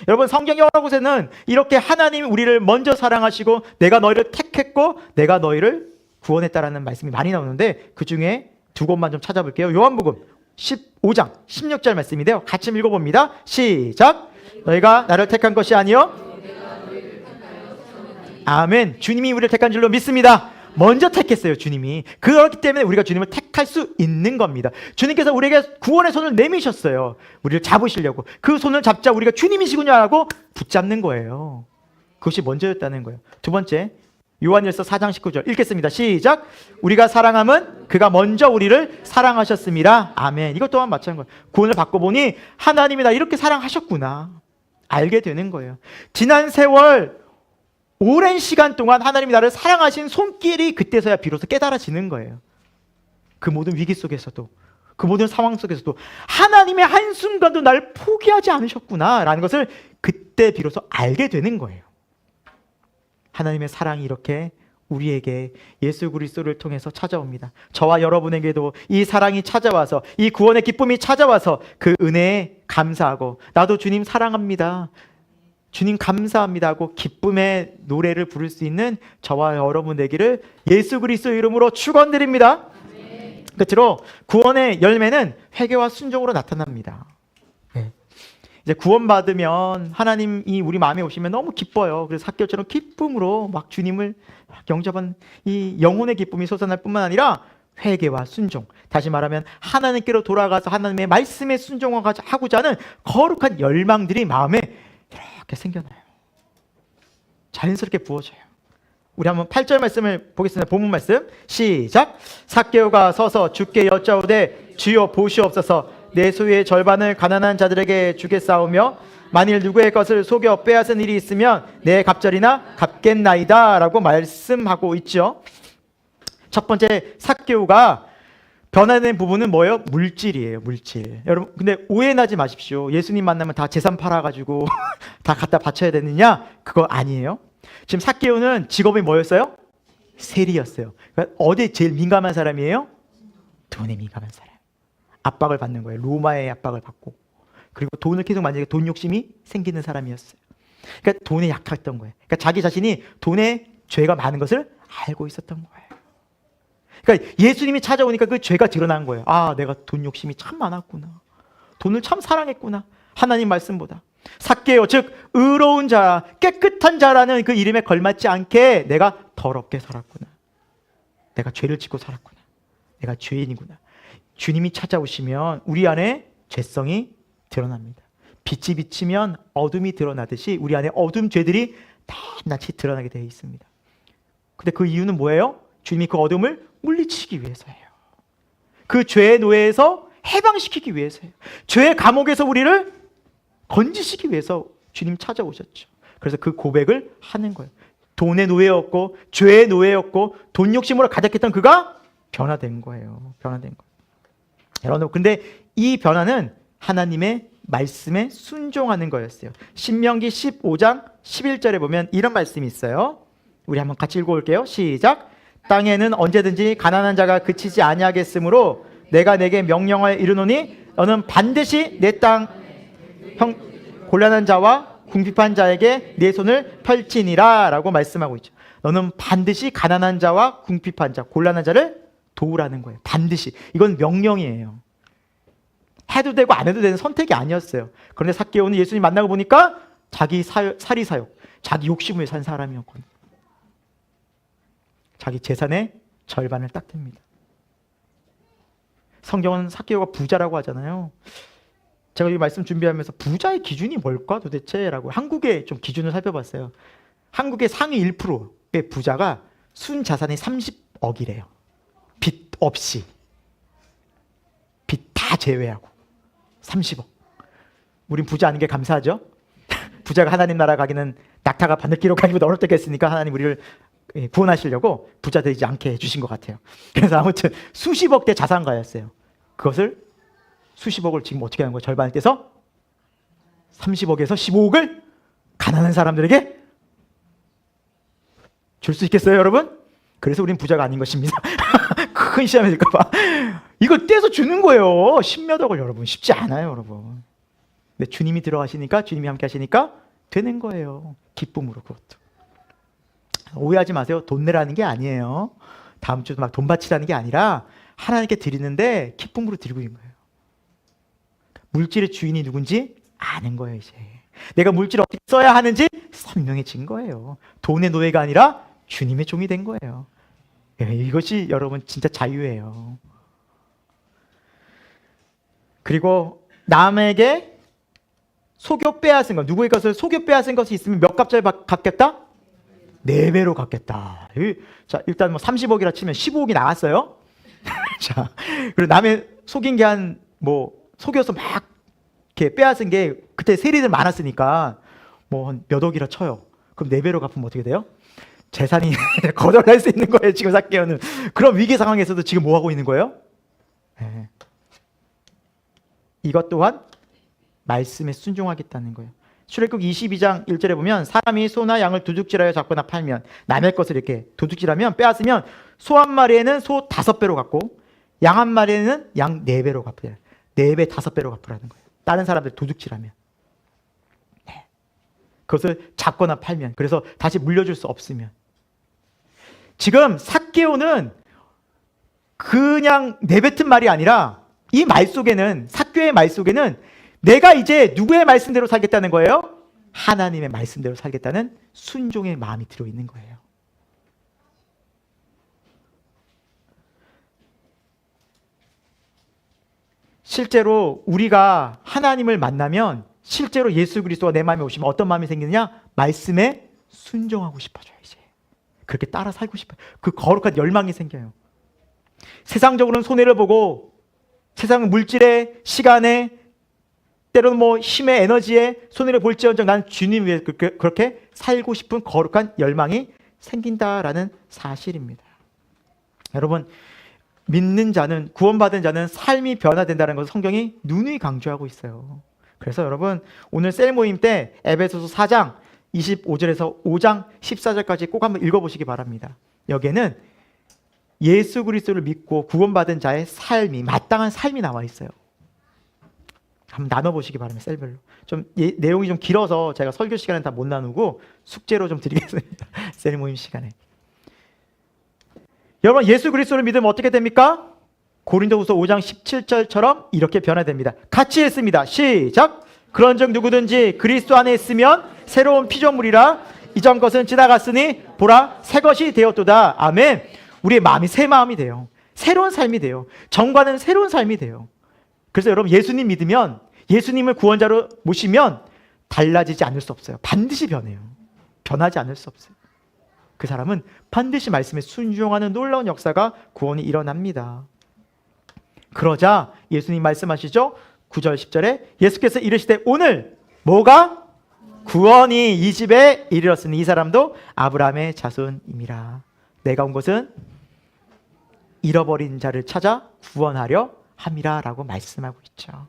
여러분 성경 여러 곳에는 이렇게 하나님이 우리를 먼저 사랑하시고 내가 너희를 택했고 내가 너희를 구원했다라는 말씀이 많이 나오는데 그 중에 두 곳만 좀 찾아볼게요. 요한복음 15장 16절 말씀인데요. 같이 읽어봅니다. 시작. 너희가 나를 택한 것이 아니요 아멘. 주님이 우리를 택한 줄로 믿습니다. 먼저 택했어요, 주님이. 그렇기 때문에 우리가 주님을 택할 수 있는 겁니다. 주님께서 우리에게 구원의 손을 내미셨어요. 우리를 잡으시려고. 그 손을 잡자 우리가 주님이시군요 하고 붙잡는 거예요. 그것이 먼저였다는 거예요. 두 번째, 요한일서 4장 19절 읽겠습니다. 시작. 우리가 사랑함은 그가 먼저 우리를 사랑하셨습니다. 아멘. 이것 또한 마찬가지인 거예요. 구원을 받고 보니 하나님이 나 이렇게 사랑하셨구나 알게 되는 거예요. 지난 세월 오랜 시간 동안 하나님이 나를 사랑하신 손길이 그때서야 비로소 깨달아지는 거예요. 그 모든 위기 속에서도, 그 모든 상황 속에서도 하나님의 한순간도 나를 포기하지 않으셨구나 라는 것을 그때 비로소 알게 되는 거예요. 하나님의 사랑이 이렇게 우리에게 예수 그리스도를 통해서 찾아옵니다. 저와 여러분에게도 이 사랑이 찾아와서, 이 구원의 기쁨이 찾아와서 그 은혜에 감사하고, 나도 주님 사랑합니다, 주님 감사합니다 하고 기쁨의 노래를 부를 수 있는 저와 여러분 되기를 예수 그리스도 이름으로 축원드립니다. 끝으로 구원의 열매는 회개와 순종으로 나타납니다. 이제 구원받으면 하나님이 우리 마음에 오시면 너무 기뻐요. 그래서 삭개오처럼 기쁨으로 막 주님을 영접한 이 영혼의 기쁨이 솟아날 뿐만 아니라 회개와 순종, 다시 말하면 하나님께로 돌아가서 하나님의 말씀에 순종하고자 하는 거룩한 열망들이 마음에 이렇게 생겨나요. 자연스럽게 부어져요. 우리 한번 8절 말씀을 보겠습니다. 본문 말씀 시작. 삭개오가 서서 주께 여짜오되 주여 보시옵소서, 내 소유의 절반을 가난한 자들에게 주겠사오며 만일 누구의 것을 속여 빼앗은 일이 있으면 내 갑절이나 갚겠나이다 라고 말씀하고 있죠. 첫 번째, 삭개오가 변화된 부분은 뭐예요? 물질이에요. 물질. 여러분 근데 오해나지 마십시오. 예수님 만나면 다 재산 팔아가지고 다 갖다 바쳐야 되느냐? 그거 아니에요. 지금 삭개오는 직업이 뭐였어요? 세리였어요. 그러니까 어디에 제일 민감한 사람이에요? 돈에 민감한 사람. 압박을 받는 거예요. 로마의 압박을 받고, 그리고 돈을 계속 만지니까 돈 욕심이 생기는 사람이었어요. 그러니까 돈에 약했던 거예요. 그러니까 자기 자신이 돈에 죄가 많은 것을 알고 있었던 거예요. 그러니까 예수님이 찾아오니까 그 죄가 드러난 거예요. 아, 내가 돈 욕심이 참 많았구나. 돈을 참 사랑했구나. 하나님 말씀보다. 삭개오, 즉 의로운 자, 깨끗한 자라는 그 이름에 걸맞지 않게 내가 더럽게 살았구나. 내가 죄를 짓고 살았구나. 내가 죄인이구나. 주님이 찾아오시면 우리 안에 죄성이 드러납니다. 빛이 비치면 어둠이 드러나듯이 우리 안에 어둠 죄들이 낱낱이 드러나게 되어 있습니다. 근데 그 이유는 뭐예요? 주님이 그 어둠을 물리치기 위해서예요. 그 죄의 노예에서 해방시키기 위해서예요. 죄의 감옥에서 우리를 건지시기 위해서 주님 찾아오셨죠. 그래서 그 고백을 하는 거예요. 돈의 노예였고 죄의 노예였고 돈 욕심으로 가득했던 그가 변화된 거예요. 변화된 거예요. 여러분, 근데 이 변화는 하나님의 말씀에 순종하는 거였어요. 신명기 15장 11절에 보면 이런 말씀이 있어요. 우리 한번 같이 읽어볼게요. 시작. 땅에는 언제든지 가난한 자가 그치지 아니하겠으므로 내가 내게 명령하여 이르노니 너는 반드시 내 땅 곤란한 자와 궁핍한 자에게 내 손을 펼치니라 라고 말씀하고 있죠. 너는 반드시 가난한 자와 궁핍한 자, 곤란한 자를 도우라는 거예요. 반드시. 이건 명령이에요. 해도 되고 안 해도 되는 선택이 아니었어요. 그런데 삭개오는 예수님 만나고 보니까 자기 사리사욕, 자기 욕심을 산 사람이었거든요. 자기 재산의 절반을 딱 댑니다. 성경은 삭개오가 부자라고 하잖아요. 제가 이 말씀 준비하면서 부자의 기준이 뭘까 도대체? 라고 한국의 좀 기준을 살펴봤어요. 한국의 상위 1%의 부자가 순 자산이 30억이래요. 빚 없이. 빚 다 제외하고 30억. 우린 부자 아닌 게 감사하죠? 부자가 하나님 나라 가기는 낙타가 바늘기로 가기보다 어렵겠으니까 하나님 우리를 구원하시려고 부자 되지 않게 해주신 것 같아요. 그래서 아무튼 수십억대 자산가였어요. 그것을 수십억을 지금 어떻게 하는 거예요? 절반을 떼서 30억에서 15억을 가난한 사람들에게 줄 수 있겠어요, 여러분? 그래서 우린 부자가 아닌 것입니다. 큰 시험이 될까 봐. 이걸 떼서 주는 거예요. 십몇억을. 여러분 쉽지 않아요, 여러분. 근데 주님이 들어가시니까, 주님이 함께 하시니까 되는 거예요. 기쁨으로. 그것도 오해하지 마세요. 돈 내라는 게 아니에요. 다음 주도 막 돈 바치라는 게 아니라 하나님께 드리는데 기쁨으로 드리고 있는 거예요. 물질의 주인이 누군지 아는 거예요. 이제 내가 물질을 어떻게 써야 하는지 선명해진 거예요. 돈의 노예가 아니라 주님의 종이 된 거예요. 이것이 여러분 진짜 자유예요. 그리고 남에게 속여 빼앗은 것, 누구의 것을 속여 빼앗은 것이 있으면 몇 값짜리 갚겠다? 4배로 갚겠다. 자, 일단 뭐 30억이라 치면 15억이 나왔어요. 자, 그리고 남의 속인 게 속여서 막 이렇게 빼앗은 게 그때 세리들 많았으니까 뭐 몇 억이라 쳐요. 그럼 4배로 갚으면 어떻게 돼요? 재산이 거덜날 수 있는 거예요. 지금 삭개오는. 그럼 위기 상황에서도 지금 뭐 하고 있는 거예요? 네. 이것 또한 말씀에 순종하겠다는 거예요. 출애굽 22장 1절에 보면 사람이 소나 양을 도둑질하여 잡거나 팔면, 남의 것을 이렇게 도둑질하면 빼앗으면 소 한 마리에는 소 5배로 갚고 양 한 마리에는 양 4배로 갚아요. 4배, 5배로 갚으라는 거예요. 다른 사람들 도둑질하면. 네. 그것을 잡거나 팔면, 그래서 다시 물려줄 수 없으면. 지금 삭개오는 그냥 내뱉은 말이 아니라 이 말 속에는, 삭개오의 말 속에는 내가 이제 누구의 말씀대로 살겠다는 거예요? 하나님의 말씀대로 살겠다는 순종의 마음이 들어있는 거예요. 실제로 우리가 하나님을 만나면 실제로 예수 그리스도가 내 마음에 오시면 어떤 마음이 생기느냐? 말씀에 순종하고 싶어져요. 이제 그렇게 따라 살고 싶어요. 그 거룩한 열망이 생겨요. 세상적으로는 손해를 보고 세상 물질에, 시간에, 때로는 뭐 힘의 에너지에 손해를 볼지언정 난 주님 위해 그렇게 살고 싶은 거룩한 열망이 생긴다라는 사실입니다. 여러분, 믿는 자는, 구원받은 자는 삶이 변화된다는 것을 성경이 누누이 강조하고 있어요. 그래서 여러분, 오늘 셀 모임 때 에베소서 4장 25절에서 5장 14절까지 꼭 한번 읽어보시기 바랍니다. 여기에는 예수 그리스도를 믿고 구원받은 자의 삶이, 마땅한 삶이 나와 있어요. 한번 나눠보시기 바랍니다. 셀별로. 내용이 좀 길어서 제가 설교 시간은 다 못 나누고 숙제로 좀 드리겠습니다. 셀 모임 시간에. 여러분, 예수 그리스도를 믿으면 어떻게 됩니까? 고린도후서 5장 17절처럼 이렇게 변화됩니다. 같이 했습니다. 시작! 그런즉 누구든지 그리스도 안에 있으면 새로운 피조물이라, 이전 것은 지나갔으니 보라 새 것이 되었도다. 아멘. 우리의 마음이 새 마음이 돼요. 새로운 삶이 돼요. 정과는 새로운 삶이 돼요. 그래서 여러분, 예수님 믿으면, 예수님을 구원자로 모시면 달라지지 않을 수 없어요. 반드시 변해요. 변하지 않을 수 없어요. 그 사람은 반드시 말씀에 순종하는 놀라운 역사가, 구원이 일어납니다. 그러자 예수님 말씀하시죠. 9절 10절에 예수께서 이르시되 오늘 뭐가? 구원이 이 집에 이르렀으니 이 사람도 아브라함의 자손임이라. 내가 온 것은 잃어버린 자를 찾아 구원하려 함이라 라고 말씀하고 있죠.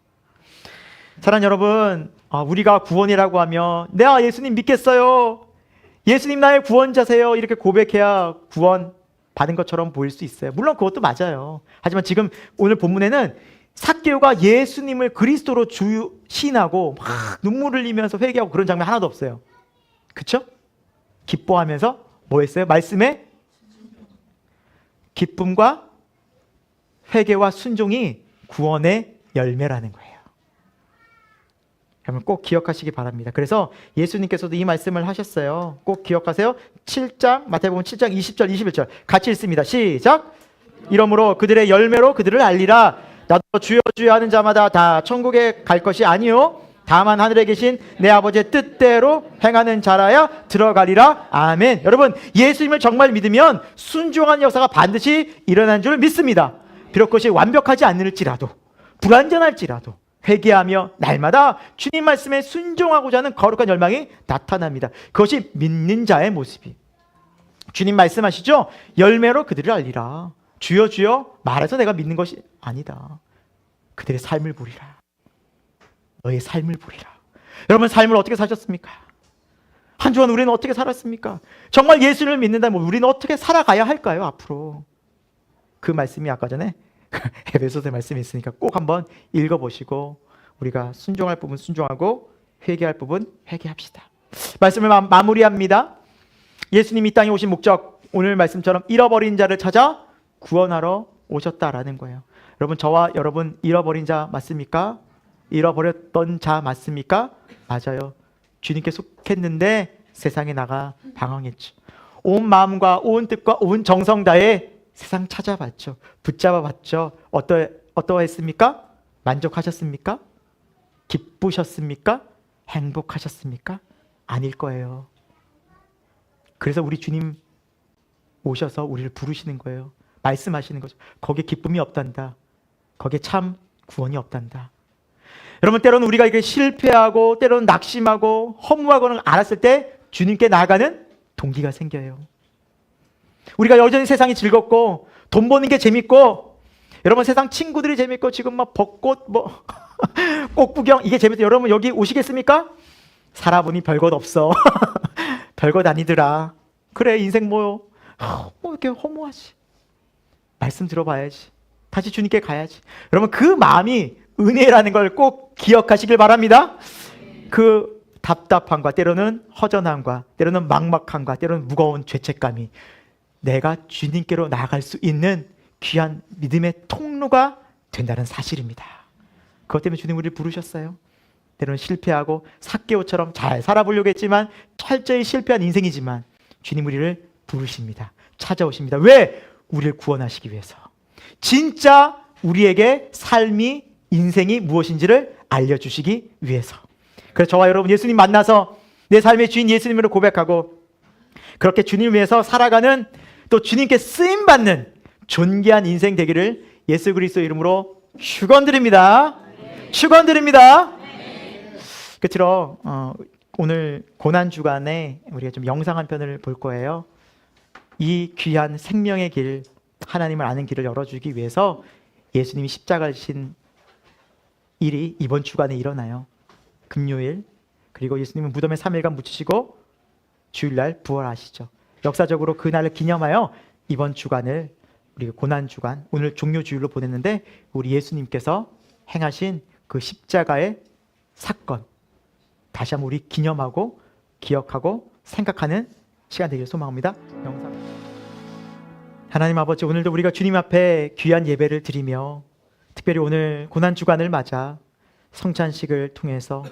사랑하는 여러분, 우리가 구원이라고 하면 내가 예수님 믿겠어요, 예수님 나의 구원자세요, 이렇게 고백해야 구원 받은 것처럼 보일 수 있어요. 물론 그것도 맞아요. 하지만 지금 오늘 본문에는 삭개오가 예수님을 그리스도로 주 시인하고 막 눈물을 흘리면서 회개하고 그런 장면 하나도 없어요. 그렇죠? 기뻐하면서 뭐 했어요? 말씀에 기쁨과 회개와 순종이 구원의 열매라는 거예요. 여러분 꼭 기억하시기 바랍니다. 그래서 예수님께서도 이 말씀을 하셨어요. 꼭 기억하세요. 7장, 마태복음 7장 20절 21절 같이 읽습니다. 시작! 이러므로 그들의 열매로 그들을 알리라. 나도 주여 주여 하는 자마다 다 천국에 갈 것이 아니요 다만 하늘에 계신 내 아버지의 뜻대로 행하는 자라야 들어가리라. 아멘. 여러분, 예수님을 정말 믿으면 순종하는 역사가 반드시 일어난 줄 믿습니다. 비록 그것이 완벽하지 않을지라도, 불완전할지라도 회개하며 날마다 주님 말씀에 순종하고자 하는 거룩한 열망이 나타납니다. 그것이 믿는 자의 모습이. 주님 말씀하시죠. 열매로 그들을 알리라. 주여 주여 말해서 내가 믿는 것이 아니다. 그들의 삶을 보리라. 너의 삶을 보리라. 여러분, 삶을 어떻게 사셨습니까? 한 주간 우리는 어떻게 살았습니까? 정말 예수를 믿는다면 우리는 어떻게 살아가야 할까요? 앞으로 그 말씀이 아까 전에 에베소서의 말씀이 있으니까 꼭 한번 읽어보시고 우리가 순종할 부분 순종하고 회개할 부분 회개합시다. 말씀을 마무리합니다. 예수님이 이 땅에 오신 목적, 오늘 말씀처럼 잃어버린 자를 찾아 구원하러 오셨다라는 거예요. 여러분, 저와 여러분 잃어버린 자 맞습니까? 잃어버렸던 자 맞습니까? 맞아요. 주님께 속했는데 세상에 나가 방황했죠. 온 마음과 온 뜻과 온 정성 다해 세상 찾아봤죠. 붙잡아봤죠. 어떠했습니까? 만족하셨습니까? 기쁘셨습니까? 행복하셨습니까? 아닐 거예요. 그래서 우리 주님 오셔서 우리를 부르시는 거예요. 말씀하시는 거죠. 거기에 기쁨이 없단다. 거기에 참 구원이 없단다. 여러분, 때로는 우리가 이게 실패하고 때로는 낙심하고 허무하고는 알았을 때 주님께 나아가는 동기가 생겨요. 우리가 여전히 세상이 즐겁고 돈 버는 게 재밌고, 여러분 세상 친구들이 재밌고 지금 막 벚꽃 꽃 구경 이게 재밌어요. 여러분 여기 오시겠습니까? 살아보니 별것 없어. 별것 아니더라. 그래, 인생 뭐 이렇게 허무하지. 말씀 들어봐야지. 다시 주님께 가야지. 여러분 그 마음이 은혜라는 걸 꼭 기억하시길 바랍니다. 그 답답함과 때로는 허전함과 때로는 막막함과 때로는 무거운 죄책감이 내가 주님께로 나아갈 수 있는 귀한 믿음의 통로가 된다는 사실입니다. 그것 때문에 주님 우리를 부르셨어요. 때로는 실패하고 삭개오처럼 잘 살아보려고 했지만 철저히 실패한 인생이지만 주님 우리를 부르십니다. 찾아오십니다. 왜? 우리를 구원하시기 위해서. 진짜 우리에게 삶이, 인생이 무엇인지를 알려주시기 위해서. 그래서 저와 여러분 예수님 만나서 내 삶의 주인 예수님으로 고백하고 그렇게 주님을 위해서 살아가는, 또 주님께 쓰임받는 존귀한 인생 되기를 예수 그리스도 이름으로 축원드립니다. 축원드립니다. 끝으로 오늘 고난주간에 우리가 좀 영상 한 편을 볼 거예요. 이 귀한 생명의 길, 하나님을 아는 길을 열어주기 위해서 예수님이 십자가를 지신 일이 이번 주간에 일어나요. 금요일, 그리고 예수님은 무덤에 3일간 묻히시고 주일날 부활하시죠. 역사적으로 그날을 기념하여 이번 주간을 우리가 고난주간, 오늘 종료주일로 보냈는데 우리 예수님께서 행하신 그 십자가의 사건 다시 한번 우리 기념하고 기억하고 생각하는 시간 되기를 소망합니다. 영상. 하나님 아버지, 오늘도 우리가 주님 앞에 귀한 예배를 드리며 특별히 오늘 고난주간을 맞아 성찬식을 통해서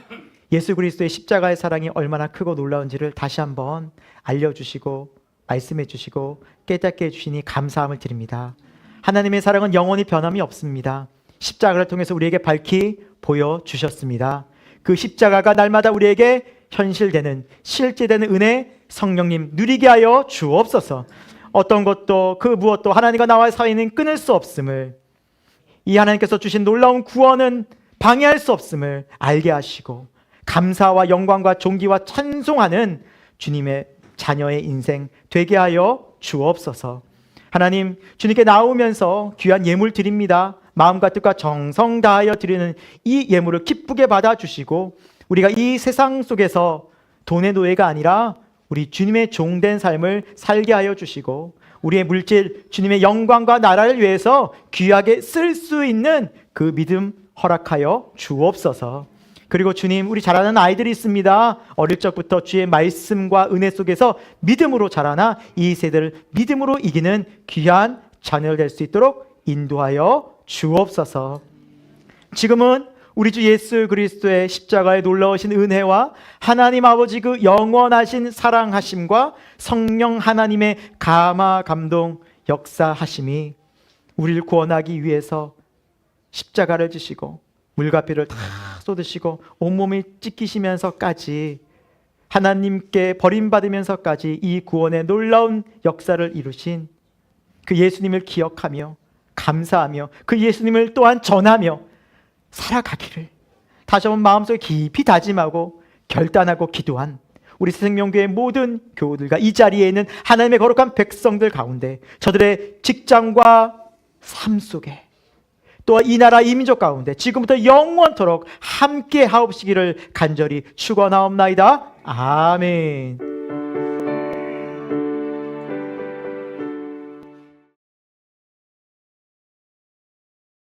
예수 그리스도의 십자가의 사랑이 얼마나 크고 놀라운지를 다시 한번 알려주시고 말씀해 주시고 깨닫게 해주시니 감사함을 드립니다. 하나님의 사랑은 영원히 변함이 없습니다. 십자가를 통해서 우리에게 밝히 보여주셨습니다. 그 십자가가 날마다 우리에게 현실되는, 실제되는 은혜 성령님 누리게 하여 주옵소서. 어떤 것도 그 무엇도 하나님과 나와의 사이는 끊을 수 없음을, 이 하나님께서 주신 놀라운 구원은 방해할 수 없음을 알게 하시고 감사와 영광과 존귀와 찬송하는 주님의 자녀의 인생 되게 하여 주옵소서. 하나님, 주님께 나오면서 귀한 예물 드립니다. 마음과 뜻과 정성 다하여 드리는 이 예물을 기쁘게 받아주시고 우리가 이 세상 속에서 돈의 노예가 아니라 우리 주님의 종된 삶을 살게 하여 주시고 우리의 물질, 주님의 영광과 나라를 위해서 귀하게 쓸 수 있는 그 믿음 허락하여 주옵소서. 그리고 주님, 우리 자라는 아이들이 있습니다. 어릴 적부터 주의 말씀과 은혜 속에서 믿음으로 자라나 이 세대를 믿음으로 이기는 귀한 자녀를 될 수 있도록 인도하여 주옵소서. 지금은 우리 주 예수 그리스도의 십자가의 놀라우신 은혜와 하나님 아버지 그 영원하신 사랑하심과 성령 하나님의 감화 감동 역사하심이 우리를 구원하기 위해서 십자가를 지시고 물과 피를 다 쏟으시고 온몸이 찢기시면서까지 하나님께 버림받으면서까지 이 구원의 놀라운 역사를 이루신 그 예수님을 기억하며 감사하며 그 예수님을 또한 전하며 살아가기를 다시 한번 마음속에 깊이 다짐하고 결단하고 기도한 우리 생명교회 모든 교우들과 이 자리에 있는 하나님의 거룩한 백성들 가운데 저들의 직장과 삶 속에 또 이 나라 이 민족 가운데 지금부터 영원토록 함께 하옵시기를 간절히 축원하옵나이다. 아멘.